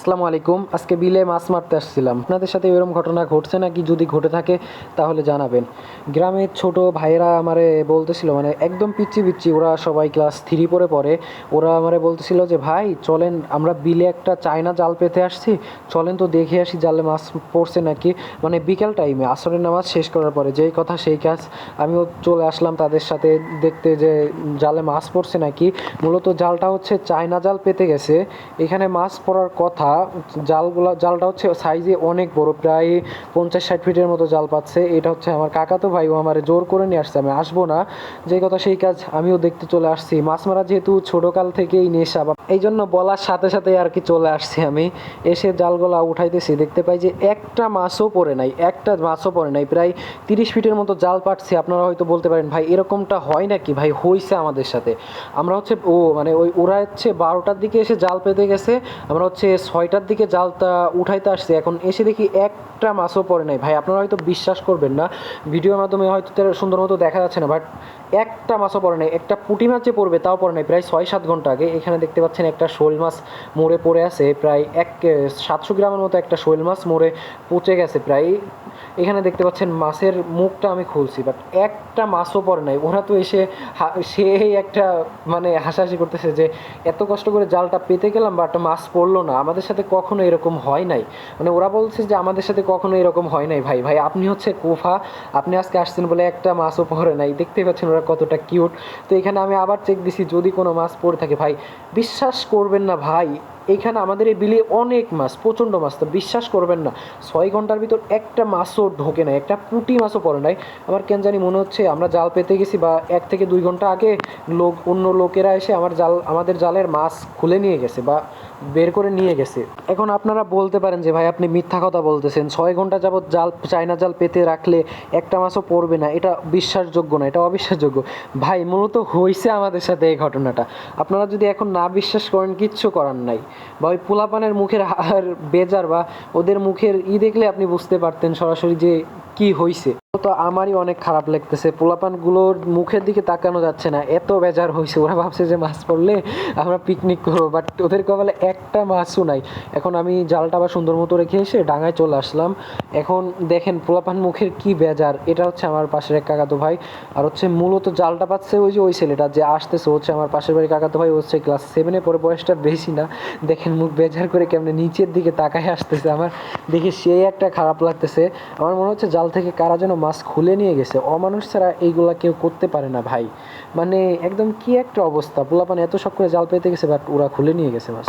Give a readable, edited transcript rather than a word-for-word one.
আসসালামু আলাইকুম। আজকে বিলে মাছ মারতে আসছিলাম। আপনাদের সাথে এরকম ঘটনা ঘটছে নাকি? যদি ঘটে থাকে তাহলে জানাবেন। গ্রামের ছোট ভাইয়েরা আমারে বলতেছিল, মানে একদম পিচ্চি পিচ্চি, ওরা সবাই ক্লাস 3 পড়ে। ওরা আমারে বলতেছিল যে ভাই চলেন আমরা বিলে একটা চায়না জাল পেতে আসছি, চলেন তো দেখে আসি জালে মাছ পড়ছে নাকি। মানে বিকেল টাইমে আসরের নামাজ শেষ করার পরে যেই কথা সেই কাজ। আমিও চলে আসলাম তাদের সাথে দেখতে যে জালে মাছ পড়ছে নাকি। মূলত জালটা হচ্ছে চায়না জাল পেতে গেছে, এখানে মাছ পড়ার কথা। জালটা হচ্ছে সাইজে অনেক বড়, প্রায় 50-60 ফিটের মতো জাল পাচ্ছে। এটা হচ্ছে আমার কাকাতো ভাই, ও আমার জোর করে নিয়ে আসছে, আমি আসবো না। যে কথা সেই কাজ, আমিও দেখতে চলে আসছি। মাছ মারা যেহেতু ছোটকাল থেকেই নেশা, বা এই জন্য বলার সাথে সাথে আর কি চলে আসছি আমি। এসে জালগুলা উঠাইতেছি, দেখতে পাই যে একটা মাছও পড়ে নাই। প্রায় 30 ফিটের মতো জাল পাচ্ছি। আপনারা হয়তো বলতে পারেন ভাই এরকমটা হয় নাকি? ভাই হয়েছে আমাদের সাথে। আমরা হচ্ছে ওরা হচ্ছে 12টার দিকে এসে জাল পেতে গেছে, আমরা হচ্ছে 6টার দিকে জালটা উঠাইতে আসছি। এখন এসে দেখি একটা মাছও পড়ে নাই। ভাই আপনারা হয়তো বিশ্বাস করবেন না, ভিডিওর মাধ্যমে হয়তো সুন্দর মতো দেখা যাচ্ছে না, বাট একটা মাছও পড়ে নাই। একটা পুঁটি মাছ যে পড়বে তাও পড়ে নাই। প্রায় 6-7 ঘন্টা আগে এখানে দেখতে পাচ্ছেন একটা শোল মাছ মরে পড়ে আছে, প্রায় 700 গ্রামের মতো একটা শোল মাছ মরে পচে গেছে প্রায়। এখানে দেখতে পাচ্ছেন মাছের মুখটা আমি খুলছি, বাট একটা মাছও পড়ে নাই। ওরা তো এসে সেই একটা মানে হাসাহাসি করতেছে যে এত কষ্ট করে জালটা পেতে গেলাম বাট মাছ পড়লো না, আমাদের সাথে কখনো এরকম হয় নাই। মানে ওরা বলছে যে আমাদের সাথে কখনো এরকম হয় নাই। ভাই ভাই আপনি হচ্ছে কোফা, আপনি আজকে আসছেন বলে একটা মাছও পড়ে নাই। দেখতেই পাচ্ছেন ওরা কতটা কিউট। তো এখানে আমি আবার চেক দিছি যদি কোনো মাছ পড়ে থাকে। ভাই বিশ্বাস করবেন না ভাই, এইখানে আমাদের এই বিলে অনেক মাছ, প্রচণ্ড মাছ। তো বিশ্বাস করবেন না, 6 ঘন্টার ভিতর একটা মাছও ঢোকে নাই, একটা পুঁটি মাছও পড়ে নাই। আমার কেন জানি মনে হচ্ছে আমরা জাল পেতে গেছি বা 1 থেকে 2 ঘন্টা আগে অন্য লোকেরা এসে আমাদের জালের মাছ খুলে নিয়ে গেছে বা বের করে নিয়ে গেছে। এখন আপনারা বলতে পারেন যে ভাই আপনি মিথ্যা কথা বলতেছেন, 6 ঘন্টা যাবৎ চায়না জাল পেতে রাখলে একটা মাছও পড়বে না, এটা বিশ্বাসযোগ্য না, এটা অবিশ্বাসযোগ্য। ভাই মূলত হয়েছে আমাদের সাথে এই ঘটনাটা। আপনারা যদি এখন না বিশ্বাস করেন, কিচ্ছু করার নাই। বা ওই পোলাপানের মুখের আর বেজার বা ওদের মুখের দেখলে আপনি বুঝতে পারতেন সরাসরি যে কি হয়েছে। তো আমারই অনেক খারাপ লাগতেছে, পোলাপানগুলোর মুখের দিকে তাকানো যাচ্ছে না, এত বেজার হয়েছে। ওরা ভাবছে যে মাছ পড়লে আমরা পিকনিক করবো, বাট ওদের কপালে একটা মাছও নাই। এখন আমি জালটা আবার সুন্দর মতো রেখে এসে ডাঙায় চলে আসলাম। এখন দেখেন পোলাপান মুখের কি বেজার। এটা হচ্ছে আমার পাশের এক কাকাতো ভাই, আর হচ্ছে মূলত জালটা পাচ্ছে ওই যে ওই ছেলেটা যে আসতেছে, হচ্ছে আমার পাশের বাড়ির কাকাতো ভাই, হচ্ছে ক্লাস 7-এ পরে, বয়সটা বেশি না। দেখেন মুখ বেজার করে কেমনে নিচের দিকে তাকায় আসতেছে, আমার দেখে সেই একটা খারাপ লাগতেছে। আমার মনে হচ্ছে জাল থেকে কারা যেন মাছ খুলে নিয়ে গেছে। অমানুষ ছাড়া এইগুলা কেউ করতে পারে না ভাই। মানে একদম কি একটা অবস্থা, পোলাপান এত শখ করে জাল পেতে গেছে বাট ওরা খুলে নিয়ে গেছে মাছ।